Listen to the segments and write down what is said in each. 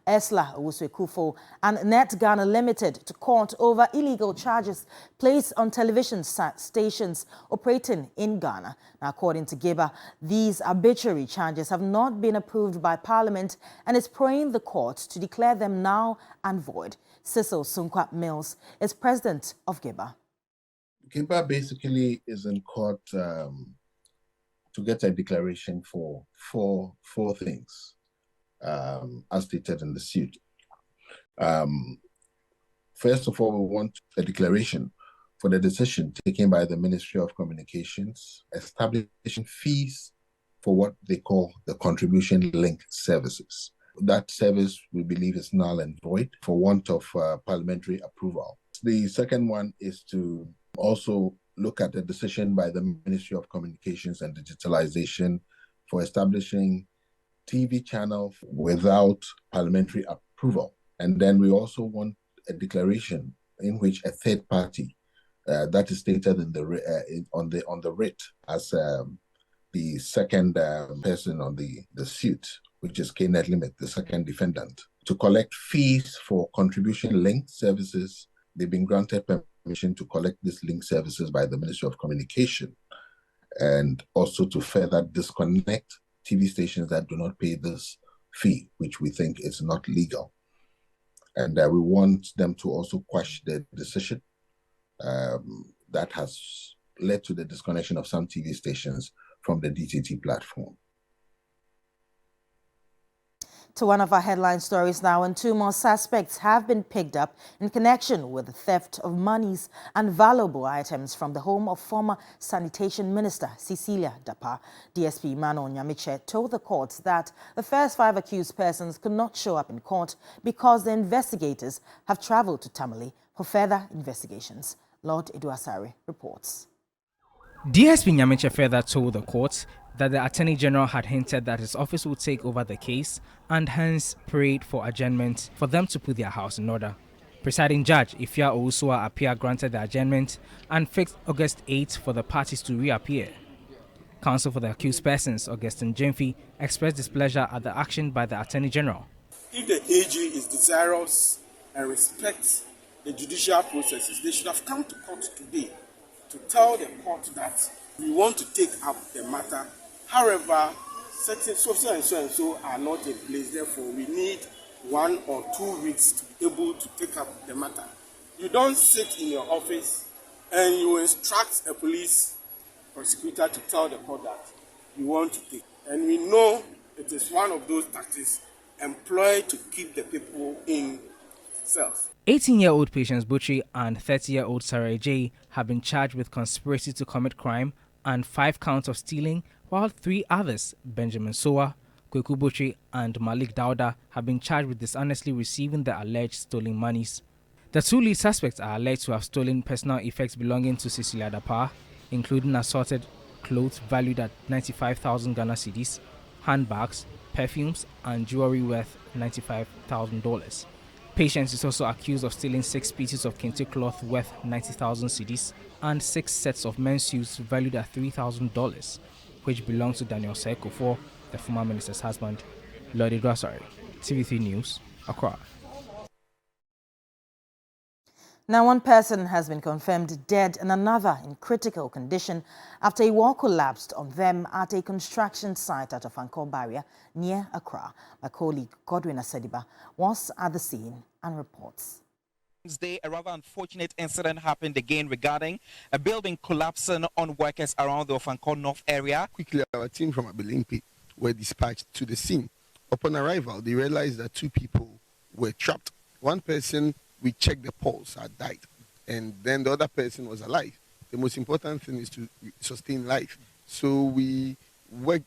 Esla Owusu-Ekufo and Net Ghana Limited to court over illegal charges placed on television stations operating in Ghana. Now, according to Gaba, these arbitrary charges have not been approved by Parliament and is praying the court to declare them null and void. Cecil Mills is president of Gaba. Gaba basically is in court to get a declaration for four things, as stated in the suit. First of all, we want a declaration for the decision taken by the Ministry of Communications establishing fees for what they call the contribution link services. That service, we believe, is null and void for want of parliamentary approval. The second one is to also look at the decision by the Ministry of Communications and Digitalization for establishing TV channels without parliamentary approval. And then we also want a declaration in which a third party that is stated in the on the writ as the second person on the suit, which is K-Net Limit, the second defendant, to collect fees for contribution linked services. They've been granted permission to collect these link services by the Ministry of Communication, and also to further disconnect TV stations that do not pay this fee, which we think is not legal. And we want them to also quash the decision that has led to the disconnection of some TV stations from the DTT platform. To one of our headline stories now, and 2 more suspects have been picked up in connection with the theft of monies and valuable items from the home of former Sanitation Minister Cecilia Adapa. DSP Manon Nyamiche told the court that the first 5 accused persons could not show up in court because the investigators have travelled to Tamale for further investigations. Lord Eduasare reports. DSP Nyamiche further told the court that the Attorney General had hinted that his office would take over the case and hence prayed for adjournment for them to put their house in order. Presiding Judge Ifya Owusua Apia granted the adjournment and fixed August 8 for the parties to reappear. Counsel for the accused persons, Augustine Jemfi, expressed displeasure at the action by the Attorney General. If the AG is desirous and respects the judicial processes, they should have come to court today to tell the court that we want to take up the matter. However, certain so are not in place. Therefore, we need 1 or 2 weeks to be able to take up the matter. You don't sit in your office and you instruct a police prosecutor to tell the court that you want to take. And we know it is one of those tactics employed to keep the people in cells. 18-year-old Patience Butchie and 30-year-old Sarah J have been charged with conspiracy to commit crime and 5 counts of stealing, while 3 others, Benjamin Soa, Kweku Butchie and Malik Dauda, have been charged with dishonestly receiving the alleged stolen monies. The 2 lead suspects are alleged to have stolen personal effects belonging to Cecilia Adapa, including assorted clothes valued at 95,000 Ghana cedis, handbags, perfumes and jewelry worth $95,000. Patience is also accused of stealing 6 pieces of kente cloth worth 90,000 cedis and 6 sets of men's suits valued at $3,000, which belongs to Daniel Saeko, the former minister's husband. Lord Eduasare, TV3 News, Accra. Now, 1 person has been confirmed dead and another in critical condition after a wall collapsed on them at a construction site at Ofankor Barrier near Accra. My colleague Godwin Asediba was at the scene and reports. Wednesday, a rather unfortunate incident happened again regarding a building collapsing on workers around the Ofankor North area. Quickly, our team from Abilimpi were dispatched to the scene. Upon arrival, they realized that 2 people were trapped. 1 person, we checked the pulse, had died, and then the other person was alive. The most important thing is to sustain life. So we worked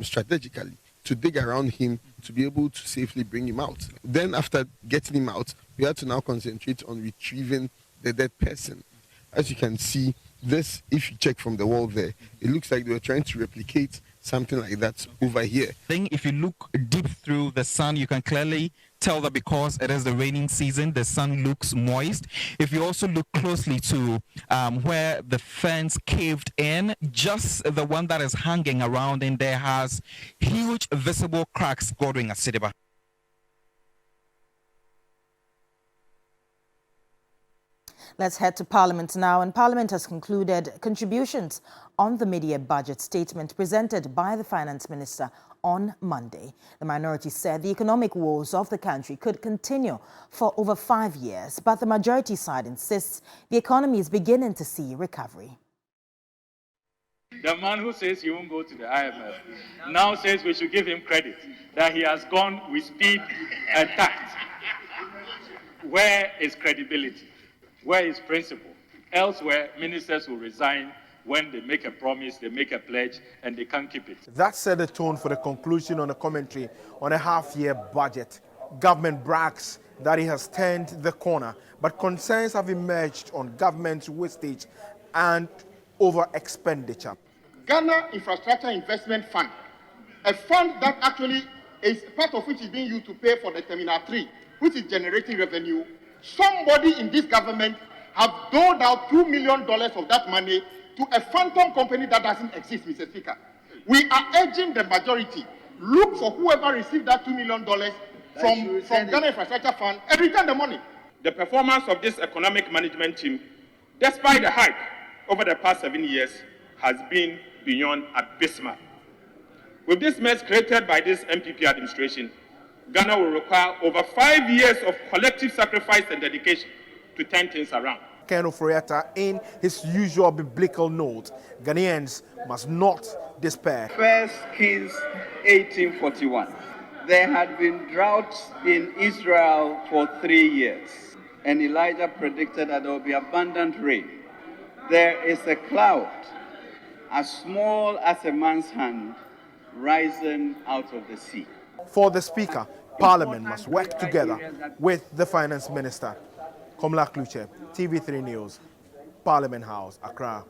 strategically to dig around him to be able to safely bring him out. Then after getting him out, we had to now concentrate on retrieving the dead person. As you can see, this, if you check from the wall there, it looks like they were trying to replicate something like that over here. If you look deep through the sun, you can clearly tell that because it is the raining season, the sun looks moist. If you also look closely to where the fence caved in, just the one that is hanging around in there has huge visible cracks. Godwin Asediba. Let's head to Parliament now, and Parliament has concluded contributions on the mid-year budget statement presented by the Finance Minister on Monday. The minority said the economic woes of the country could continue for over 5 years, but the majority side insists the economy is beginning to see recovery. The man who says he won't go to the IMF now says we should give him credit that he has gone with speed and tact. Where is credibility? Where is principle? Elsewhere, ministers will resign when they make a promise, they make a pledge, and they can't keep it. That set the tone for the conclusion on a commentary on a half-year budget. Government brags that it has turned the corner, but concerns have emerged on government's wastage and over-expenditure. Ghana Infrastructure Investment Fund, a fund that actually is part of which is being used to pay for the Terminal 3, which is generating revenue. Somebody in this government have doled out $2 million of that money to a phantom company that doesn't exist, Mr. Speaker. We are urging the majority, look for whoever received that $2 million from Ghana Infrastructure Fund and return the money. The performance of this economic management team, despite the hype over the past 7 years, has been beyond abysmal. With this mess created by this MPP administration, Ghana will require over 5 years of collective sacrifice and dedication to turn things around. Colonel Furiata, in his usual biblical note, Ghanaians must not despair. 1 Kings 18:41. There had been droughts in Israel for 3 years, and Elijah predicted that there will be abundant rain. There is a cloud as small as a man's hand rising out of the sea. For the Speaker, Parliament must work together with the Finance Minister. Komla Kluche, TV3 News, Parliament House, Accra.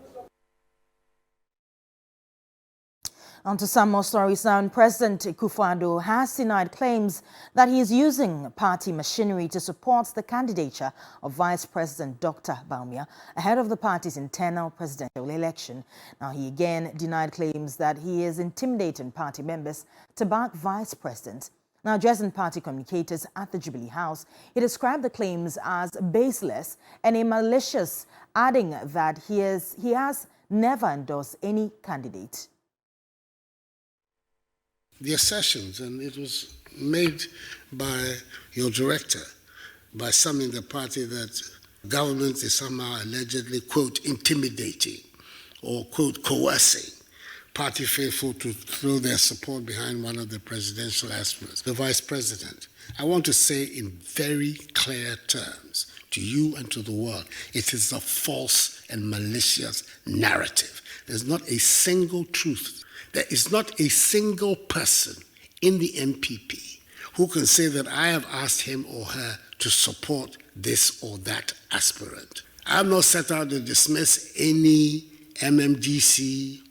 On to some more stories now. President Akufo-Addo has denied claims that he is using party machinery to support the candidature of Vice President Dr. Bawumia ahead of the party's internal presidential election. Now, he again denied claims that he is intimidating party members to back Vice President. Now, addressing party communicators at the Jubilee House, he described the claims as baseless and malicious, adding that he has never endorsed any candidate. The assertions, and it was made by your director, by some in the party, that government is somehow allegedly, quote, intimidating or, quote, coercing party faithful to throw their support behind one of the presidential aspirants, the vice president. I want to say in very clear terms to you and to the world, it is a false and malicious narrative. There's not a single truth. There is not a single person in the MPP who can say that I have asked him or her to support this or that aspirant. I have not set out to dismiss any MMDC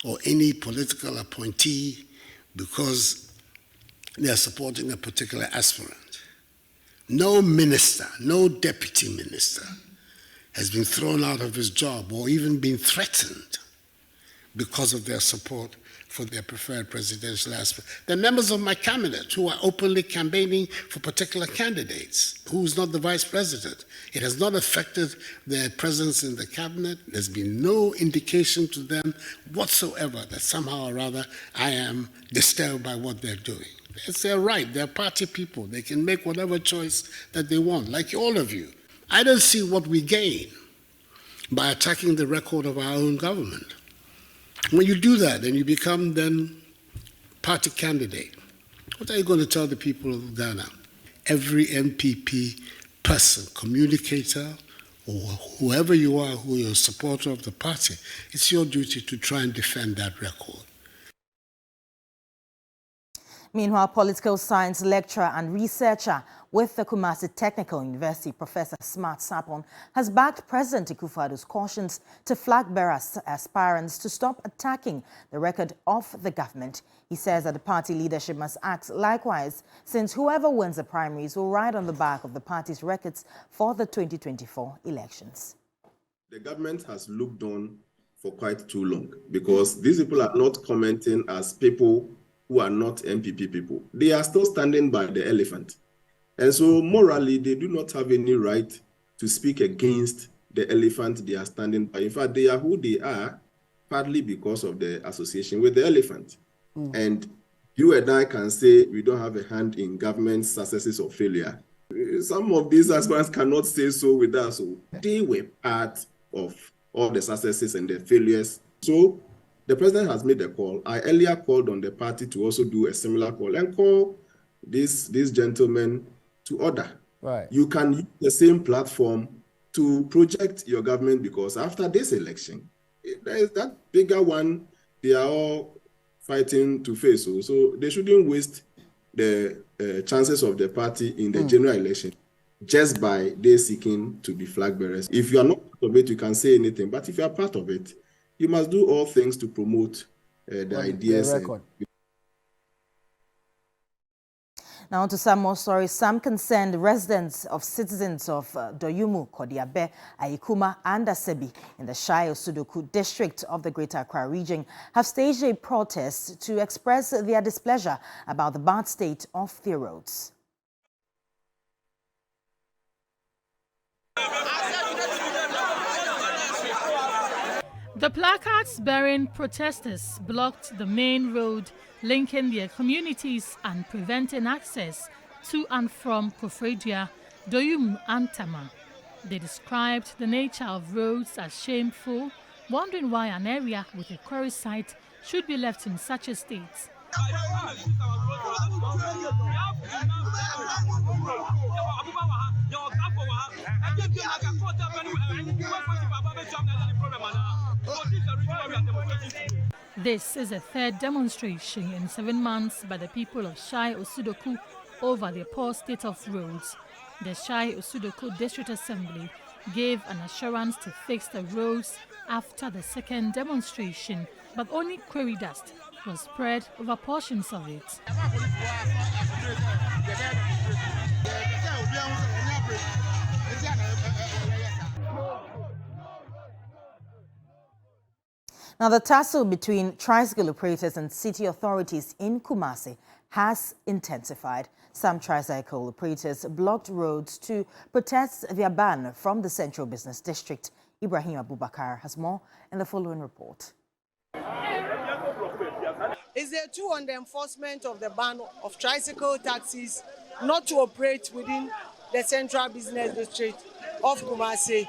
or any political appointee because they are supporting a particular aspirant. No minister, no deputy minister has been thrown out of his job or even been threatened because of their support for their preferred presidential aspirant. They're members of my cabinet who are openly campaigning for particular candidates, who's not the vice president. It has not affected their presence in the cabinet. There's been no indication to them whatsoever that somehow or other I am disturbed by what they're doing. It's their right. They're party people. They can make whatever choice that they want, like all of you. I don't see what we gain by attacking the record of our own government. When you do that and you become then party candidate, what are you going to tell the people of Ghana? Every MPP person, communicator, or whoever you are who is a supporter of the party, it's your duty to try and defend that record. Meanwhile, political science lecturer and researcher with the Kumasi Technical University, Professor Smart Sapon, has backed President Akufo-Addo's cautions to flag-bearer aspirants to stop attacking the record of the government. He says that the party leadership must act likewise, since whoever wins the primaries will ride on the back of the party's records for the 2024 elections. The government has looked on for quite too long because these people are not commenting as people who are not MPP people. They are still standing by the elephant. And so morally, they do not have any right to speak against the elephant they are standing by. In fact, they are who they are, partly because of the association with the elephant. And you and I can say we don't have a hand in government successes or failure. Some of these aspirants cannot say so with us. So they were part of all the successes and the failures. So the president has made a call. I earlier called on the party to also do a similar call and call these gentlemen to order. Right. You can use the same platform to project your government, because after this election, there is that bigger one they are all fighting to face. So they shouldn't waste the chances of the party in the general election just by they seeking to be flag bearers. If you are not part of it, you can say anything. But if you are part of it, you must do all things to promote the ideas. Now to some more stories. Some concerned residents of citizens of Doyumu, Kodiabe, Aikuma and Asebi in the Shire Sudoku district of the Greater Accra region have staged a protest to express their displeasure about the bad state of their roads. The placards bearing protesters blocked the main road linking their communities and preventing access to and from Kofredia, Doyum and Tama. They described the nature of roads as shameful, wondering why an area with a quarry site should be left in such a state. This is the third demonstration in 7 months by the people of Shai Osudoku over the poor state of roads. The Shai Osudoku District Assembly gave an assurance to fix the roads after the second demonstration, but only quarry dust was spread over portions of it. Now, the tussle between tricycle operators and city authorities in Kumasi has intensified. Some tricycle operators blocked roads to protest their ban from the Central Business District. Ibrahim Abubakar has more in the following report. Is there too on the enforcement of the ban of tricycle taxis not to operate within the Central Business District of Kumasi?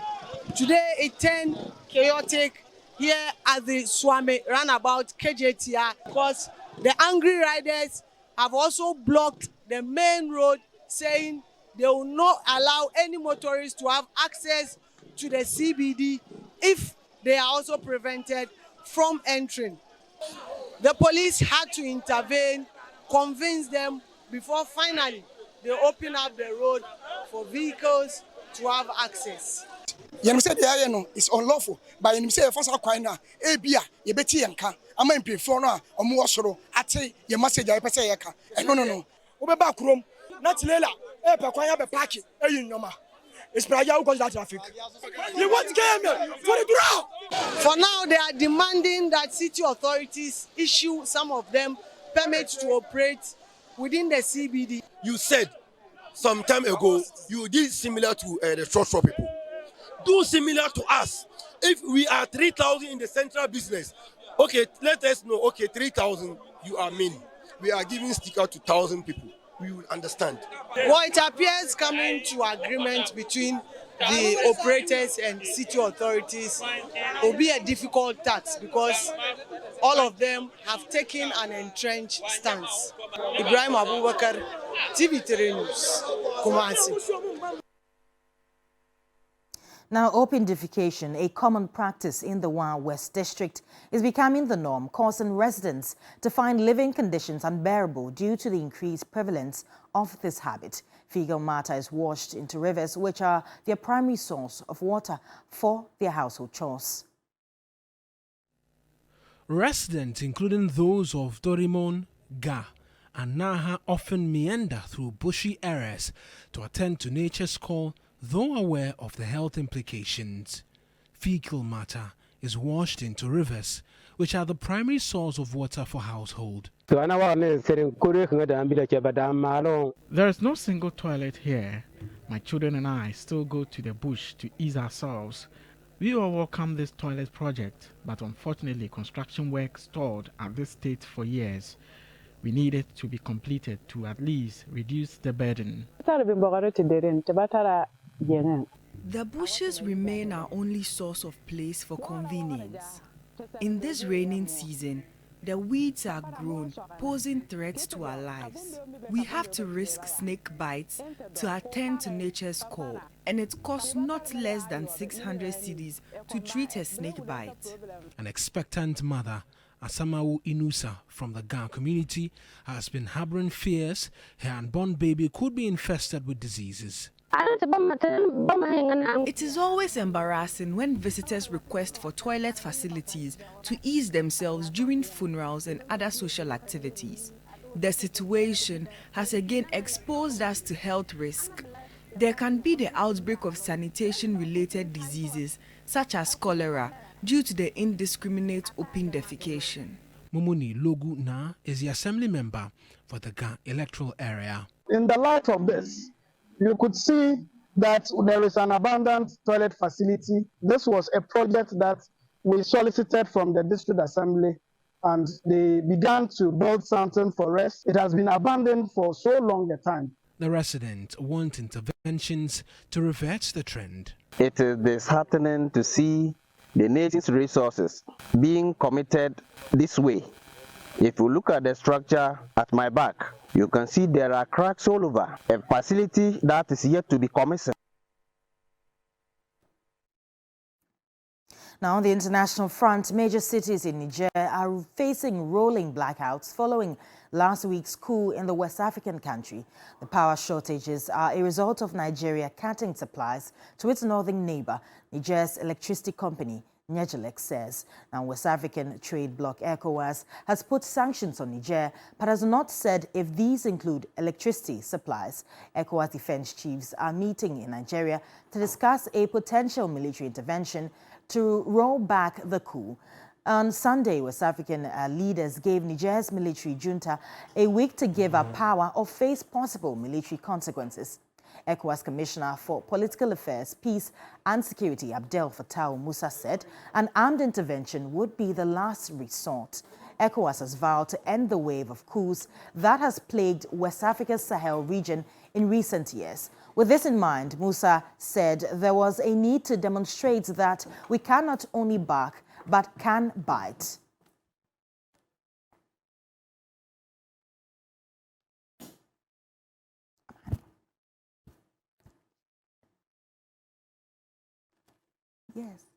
Today it turned chaotic here at the Swami roundabout KJTR because the angry riders have also blocked the main road, saying they will not allow any motorists to have access to the CBD if they are also prevented from entering. The police had to intervene, convince them before finally they open up the road for vehicles to have access. You say the area no is unlawful, but you say for some kind na ebia ye beti yanka ama impefo no a omo wosoro ate ye message a pese ye ka no wo be ba kurom na tilela e pe kwan ya be park e yin nyoma esperaja wo cause that traffic you want to get me for the ground. For now they are demanding that city authorities issue some of them permits to operate within the CBD. You said some time ago you did similar to the short people. Do similar to us. If we are 3,000 in the central business, okay, let us know, okay, 3,000, you are mean. We are giving sticker to 1,000 people. We will understand. Well, it appears coming to agreement between the operators and city authorities will be a difficult task because all of them have taken an entrenched stance. Ibrahim Abubakar, TV3 News, Kumasi. Now, open defecation, a common practice in the Wan West District, is becoming the norm, causing residents to find living conditions unbearable due to the increased prevalence of this habit. Fecal matter is washed into rivers, which are their primary source of water for their household chores. Residents, including those of Dorimon, Ga, and Naha, often meander through bushy areas to attend to nature's call, though aware of the health implications. Fecal matter is washed into rivers, which are the primary source of water for household. There is no single toilet here. My children and I still go to the bush to ease ourselves. We all welcome this toilet project, but unfortunately construction work stalled at this state for years. We need it to be completed to at least reduce the burden. The bushes remain our only source of place for convenience. In this raining season, the weeds are grown, posing threats to our lives. We have to risk snake bites to attend to nature's call, and it costs not less than 600 cedis to treat a snake bite. An expectant mother, Asamawu Inusa from the Ga community, has been harboring fears her unborn baby could be infested with diseases. It is always embarrassing when visitors request for toilet facilities to ease themselves during funerals and other social activities. The situation has again exposed us to health risk. There can be the outbreak of sanitation-related diseases such as cholera due to the indiscriminate open defecation. Mumuni Logu Na is the assembly member for the Ga electoral area. In the light of this, you could see that there is an abundant toilet facility. This was a project that we solicited from the district assembly, and they began to build something for us. It has been abandoned for so long a time. The residents want interventions to reverse the trend. It is disheartening to see the nation's resources being committed this way. If you look at the structure at my back, you can see there are cracks all over. A facility that is yet to be commissioned. Now, on the international front, major cities in Niger are facing rolling blackouts following last week's coup in the West African country. The power shortages are a result of Nigeria cutting supplies to its northern neighbor, Niger's electricity company, Nigelec says. Now, West African trade bloc ECOWAS has put sanctions on Niger, but has not said if these include electricity supplies. ECOWAS defense chiefs are meeting in Nigeria to discuss a potential military intervention to roll back the coup. On Sunday, West African leaders gave Niger's military junta a week to give up power or face possible military consequences. ECOWAS Commissioner for Political Affairs, Peace and Security, Abdel Fattah Musa, said an armed intervention would be the last resort. ECOWAS has vowed to end the wave of coups that has plagued West Africa's Sahel region in recent years. With this in mind, Musa said there was a need to demonstrate that we cannot only bark, but can bite. Yes.